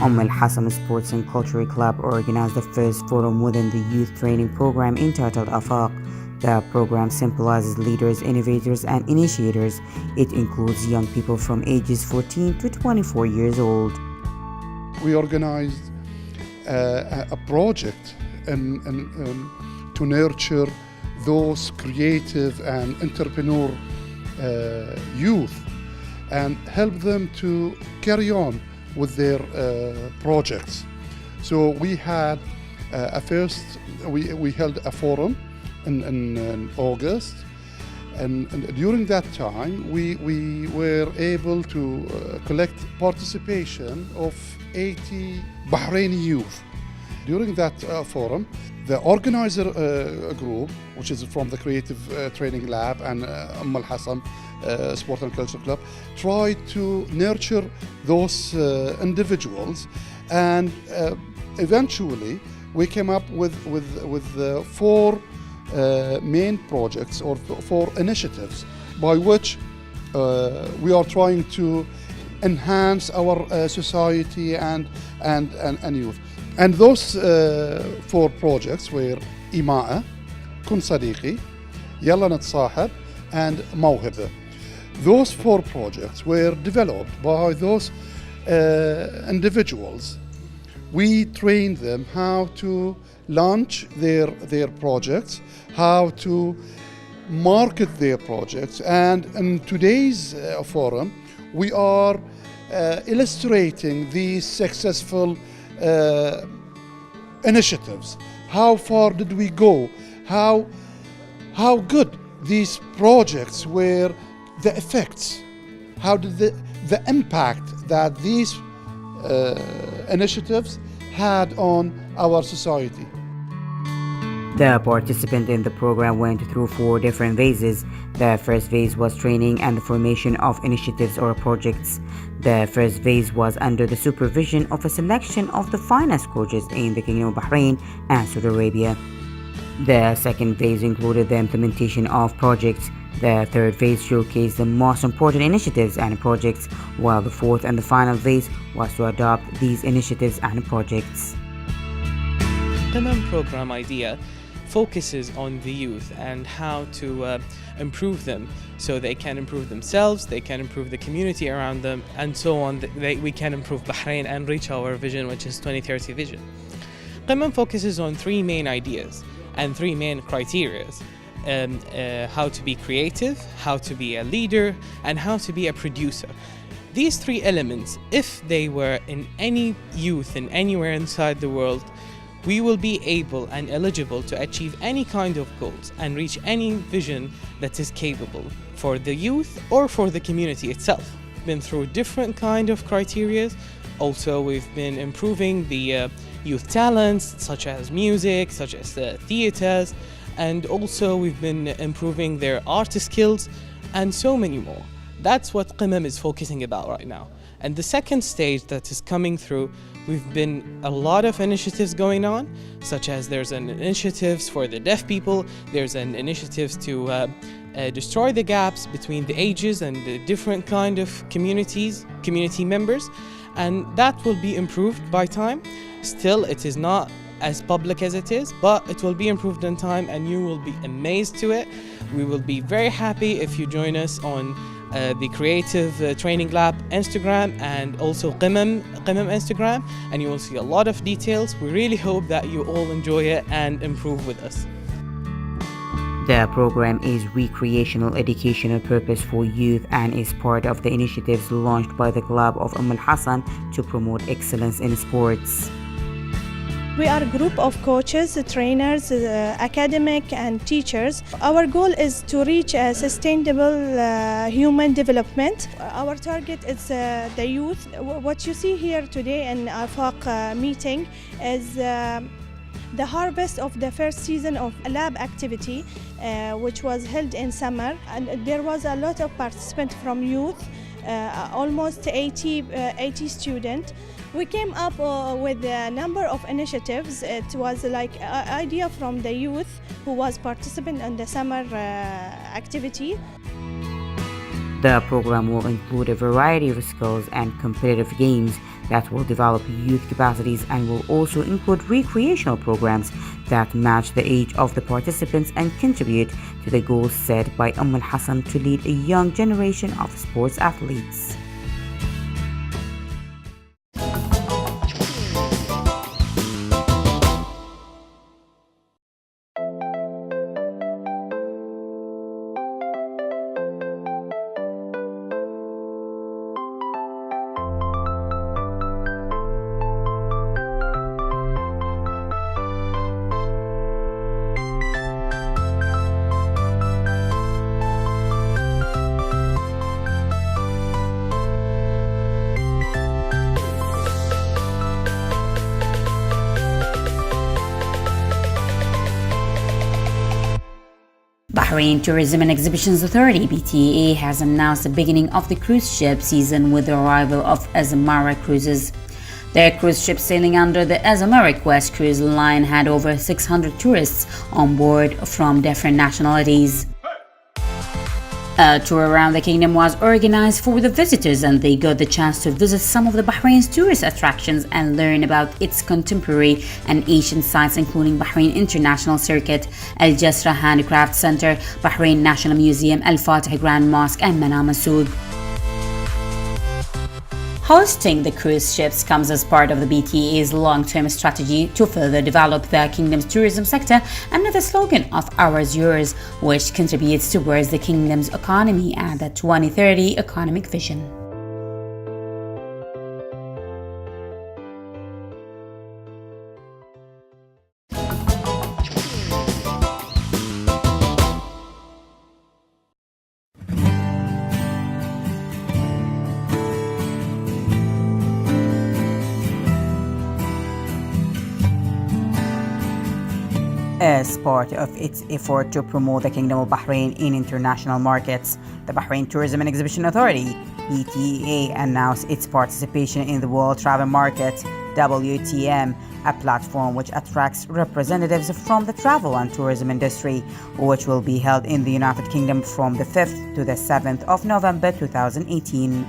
Al Hassan Sports and Cultural Club organized the first forum within the youth training program entitled Afaq. The program symbolizes leaders, innovators, and initiators. It includes young people from ages 14 to 24 years old. We organized a project to nurture those creative and entrepreneur youth and help them to carry on with their projects. So we had we held a forum in August, and during that time we were able to collect participation of 80 Bahraini youth. During that forum, the organizer group, which is from the Creative Training Lab and Al Hassan Sport and Culture Club, tried to nurture those individuals, and eventually we came up with four main projects or four initiatives by which we are trying to enhance our society and youth. And those four projects were إيماء, كن صديقي, يلا نتصاحب, and موهبة. Those four projects were developed by those individuals. We trained them how to launch their projects, how to market their projects, and in today's forum we are illustrating these successful initiatives. How far did we go? How good these projects were, the effects, how did the impact that these initiatives had on our society. The participants in the program went through 4 different phases. The first phase was training and the formation of initiatives or projects. The first phase was under the supervision of a selection of the finest coaches in the Kingdom of Bahrain and Saudi Arabia. The second phase included the implementation of projects. The third phase showcased the most important initiatives and projects, while the fourth and the final phase was to adopt these initiatives and projects. Qimam program idea focuses on the youth and how to improve them so they can improve themselves, they can improve the community around them, and so on. We can improve Bahrain and reach our vision, which is 2030 vision. Qimam focuses on 3 main ideas and 3 main criteria. How to be creative, how to be a leader, and how to be a producer. These 3 elements, if they were in any youth and anywhere inside the world, we will be able and eligible to achieve any kind of goals and reach any vision that is capable for the youth or for the community itself. We've been through different kind of criteria. Also, we've been improving the youth talents, such as music, such as theaters, and also we've been improving their art skills and so many more. That's what Qimam is focusing about right now. And the second stage that is coming through, we've been a lot of initiatives going on, such as there's an initiatives for the deaf people, there's an initiatives to destroy the gaps between the ages and the different kind of community members, and that will be improved by time. Still, it is not as public as it is, but it will be improved in time and you will be amazed to it. We will be very happy if you join us on the Creative Training Lab Instagram and also Qimam Instagram, and you will see a lot of details. We really hope that you all enjoy it and improve with us. The program is recreational educational purpose for youth and is part of the initiatives launched by the Club of Al Hassan to promote excellence in sports. We are a group of coaches, trainers, academic and teachers. Our goal is to reach a sustainable human development. Our target is the youth. What you see here today in Afaq meeting is the harvest of the first season of a lab activity, which was held in summer. And there was a lot of participants from youth, almost 80 students. We came up with a number of initiatives. It was like an idea from the youth who was participating in the summer activity. The program will include a variety of skills and competitive games. that will develop youth capacities and will also include recreational programs that match the age of the participants and contribute to the goals set by Al Hassan to lead a young generation of sports athletes. Bahrain Tourism and Exhibitions Authority (BTA) has announced the beginning of the cruise ship season with the arrival of Azamara cruises. The cruise ship sailing under the Azamara Quest cruise line had over 600 tourists on board from different nationalities. A tour around the kingdom was organized for the visitors, and they got the chance to visit some of the Bahrain's tourist attractions and learn about its contemporary and ancient sites, including Bahrain International Circuit, Al Jasra Handicraft Center, Bahrain National Museum, Al Fatih Grand Mosque, and Manama Souk. Hosting the cruise ships comes as part of the BTA's long-term strategy to further develop the kingdom's tourism sector under the slogan of Ours Yours, which contributes towards the kingdom's economy and the 2030 economic vision. As part of its effort to promote the Kingdom of Bahrain in international markets, the Bahrain Tourism and Exhibition Authority (BTA) announced its participation in the World Travel Market (WTM), a platform which attracts representatives from the travel and tourism industry, which will be held in the United Kingdom from the 5th to the 7th of November 2018.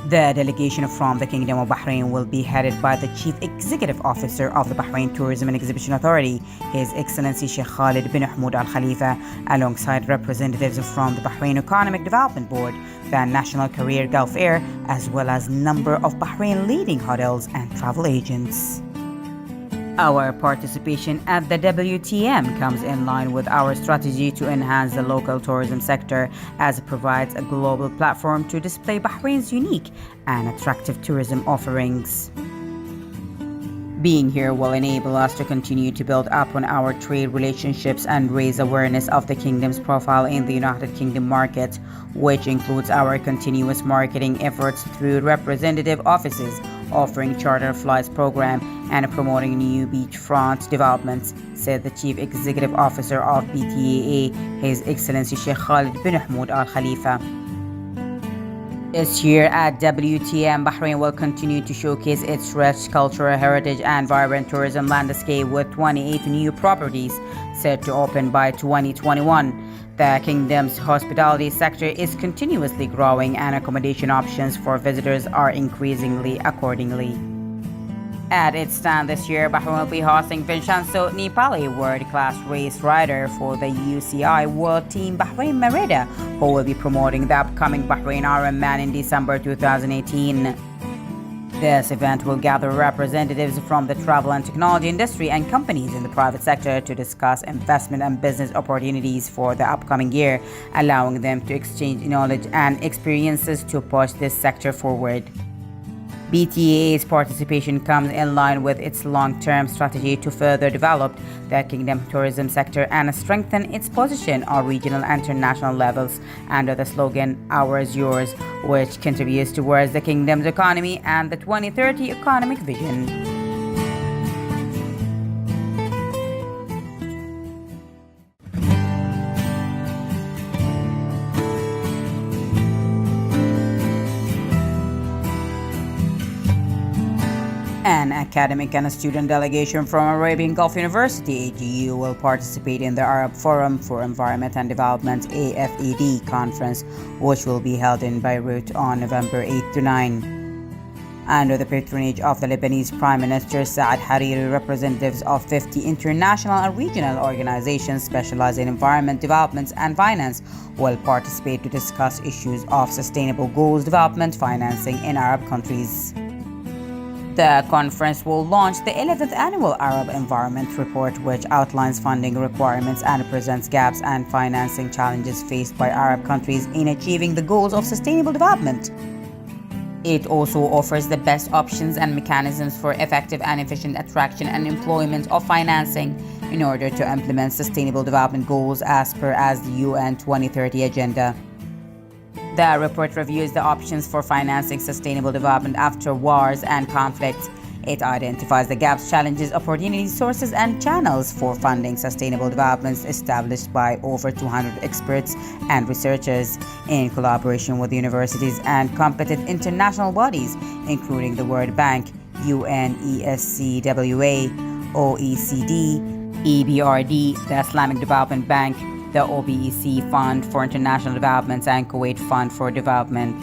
The delegation from the Kingdom of Bahrain will be headed by the Chief Executive Officer of the Bahrain Tourism and Exhibition Authority, His Excellency Sheikh Khalid bin Mahmoud Al Khalifa, alongside representatives from the Bahrain Economic Development Board, the National Career Gulf Air, as well as a number of Bahrain leading hotels and travel agents. Our participation at the WTM comes in line with our strategy to enhance the local tourism sector, as it provides a global platform to display Bahrain's unique and attractive tourism offerings. Being here will enable us to continue to build up on our trade relationships and raise awareness of the Kingdom's profile in the United Kingdom market, which includes our continuous marketing efforts through representative offices, offering charter flights program, and promoting new beachfront developments, said the Chief Executive Officer of BTAA, His Excellency Sheikh Khalid bin Mahmoud Al Khalifa. This year at WTM, Bahrain will continue to showcase its rich cultural heritage and vibrant tourism landscape with 28 new properties set to open by 2021. The Kingdom's hospitality sector is continuously growing, and accommodation options for visitors are increasingly accordingly. At its stand this year, Bahrain will be hosting Vincenzo Nibali, world-class race rider for the UCI World Team Bahrain Merida, who will be promoting the upcoming Bahrain Ironman in December 2018. This event will gather representatives from the travel and technology industry and companies in the private sector to discuss investment and business opportunities for the upcoming year, allowing them to exchange knowledge and experiences to push this sector forward. BTA's participation comes in line with its long-term strategy to further develop the Kingdom tourism sector and strengthen its position on regional and international levels under the slogan Ours Yours, which contributes towards the Kingdom's economy and the 2030 economic vision. An academic and a student delegation from Arabian Gulf University (AGU) will participate in the Arab Forum for Environment and Development (AFED) conference, which will be held in Beirut on November 8 to 9. Under the patronage of the Lebanese Prime Minister Saad Hariri, representatives of 50 international and regional organizations specializing in environment, development, and finance will participate to discuss issues of sustainable goals development financing in Arab countries. The conference will launch the 11th Annual Arab Environment Report, which outlines funding requirements and presents gaps and financing challenges faced by Arab countries in achieving the goals of sustainable development. It also offers the best options and mechanisms for effective and efficient attraction and employment of financing in order to implement sustainable development goals as per the UN 2030 Agenda. The report reviews the options for financing sustainable development after wars and conflicts. It identifies the gaps, challenges, opportunities, sources, and channels for funding sustainable developments established by over 200 experts and researchers in collaboration with universities and competent international bodies, including the World Bank, UNESCWA, OECD, EBRD, the Islamic Development Bank, the OBEC Fund for International Development, and Kuwait Fund for Development.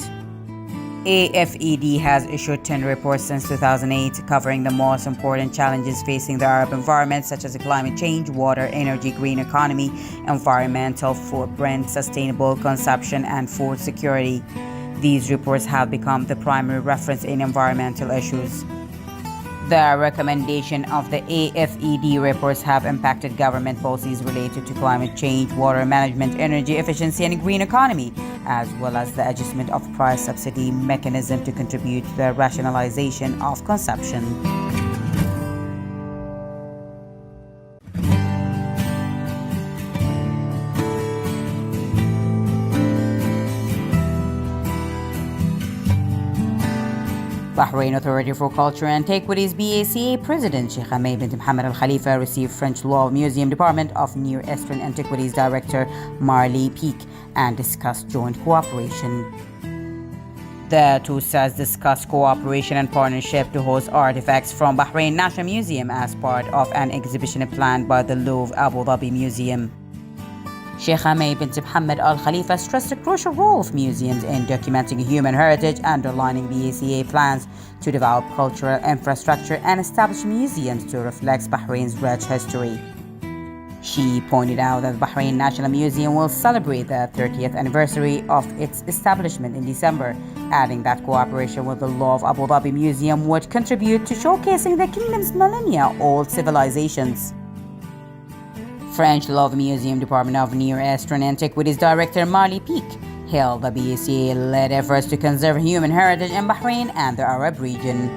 AFED has issued 10 reports since 2008 covering the most important challenges facing the Arab environment, such as climate change, water, energy, green economy, environmental footprint, sustainable consumption, and food security. These reports have become the primary reference in environmental issues. The recommendation of the AFED reports have impacted government policies related to climate change, water management, energy efficiency, and green economy, as well as the adjustment of price subsidy mechanism to contribute to the rationalization of consumption. Bahrain Authority for Culture and Antiquities BACA President Sheikh Hamad bint Mohammed Al Khalifa received French Law Museum Department of Near Eastern Antiquities Director Marley Peak and discussed joint cooperation. The two sides discussed cooperation and partnership to host artifacts from Bahrain National Museum as part of an exhibition planned by the Louvre Abu Dhabi Museum. Sheikh Hamad bint Mohammed Al Khalifa stressed the crucial role of museums in documenting human heritage, underlining BACA plans to develop cultural infrastructure and establish museums to reflect Bahrain's rich history. She pointed out that the Bahrain National Museum will celebrate the 30th anniversary of its establishment in December, adding that cooperation with the Louvre Abu Dhabi Museum would contribute to showcasing the kingdom's millennia-old civilizations. French Louvre Museum Department of Near Eastern Antiquities Director Marley Peak hailed the BACA-led efforts to conserve human heritage in Bahrain and the Arab region.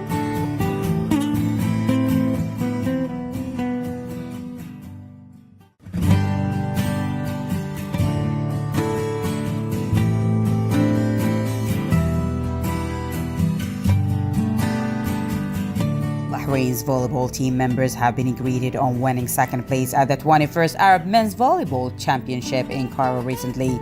Bahrain's volleyball team members have been greeted on winning second place at the 21st Arab Men's Volleyball Championship in Cairo recently.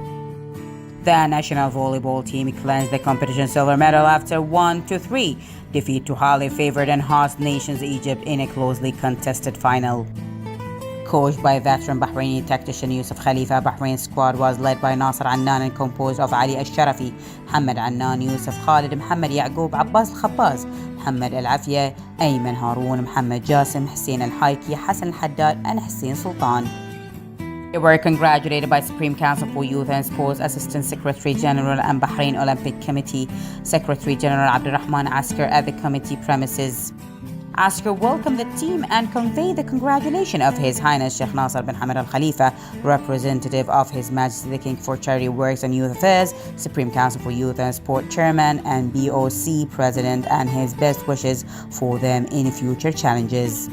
The national volleyball team clenched the competition silver medal after 1-3 defeat to highly favored and host nations Egypt in a closely contested final. Coached by veteran Bahraini tactician Yusuf Khalifa, Bahrain's squad was led by Nasser Annan and composed of Ali Al-Sharafi, Mohammed Annan, Yusuf Khalid, Mohammed Yaqub, Abbas Al-Khabbaz, Mohammed Al-Afia, Ayman Haroun, Mohammed Jassim, Hussein Al-Haiki, Hassan Al-Haddad, and Hussein Sultan. They were congratulated by Supreme Council for Youth and Sports Assistant Secretary General and Bahrain Olympic Committee Secretary General Abdurrahman Asker at the committee premises. Asker welcomed the team and conveyed the congratulations of His Highness Sheikh Nasser bin Hamad Al Khalifa, representative of His Majesty the King for Charity Works and Youth Affairs, Supreme Council for Youth and Sport Chairman and BOC President, and his best wishes for them in future challenges.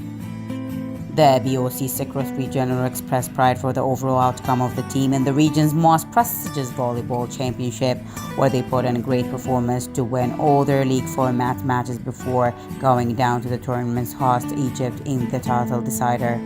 The BOC Secretary General expressed pride for the overall outcome of the team in the region's most prestigious volleyball championship, where they put in a great performance to win all their league format matches before going down to the tournament's host Egypt in the title decider.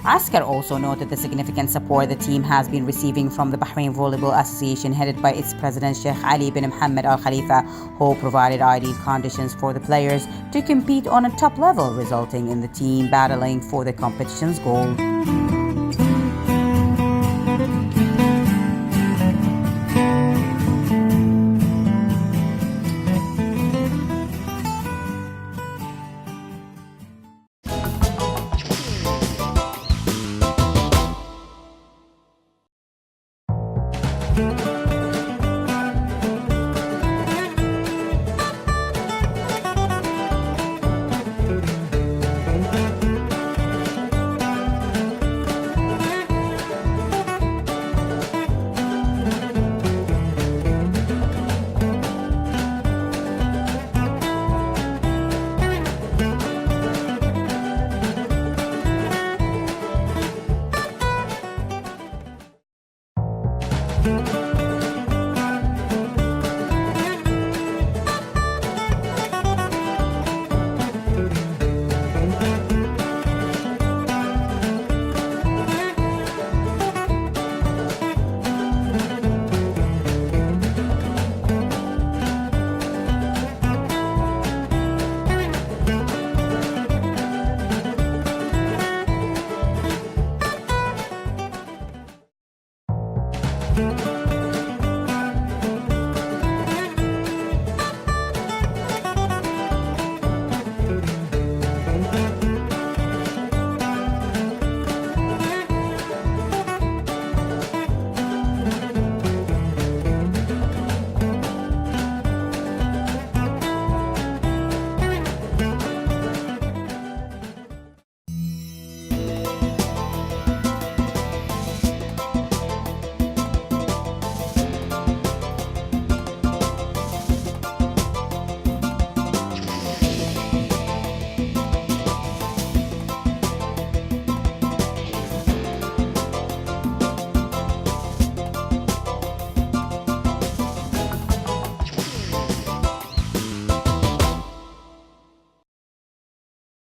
Asker also noted the significant support the team has been receiving from the Bahrain Volleyball Association, headed by its president Sheikh Ali bin Mohammed Al Khalifa, who provided ideal conditions for the players to compete on a top level, resulting in the team battling for the competition's goal. you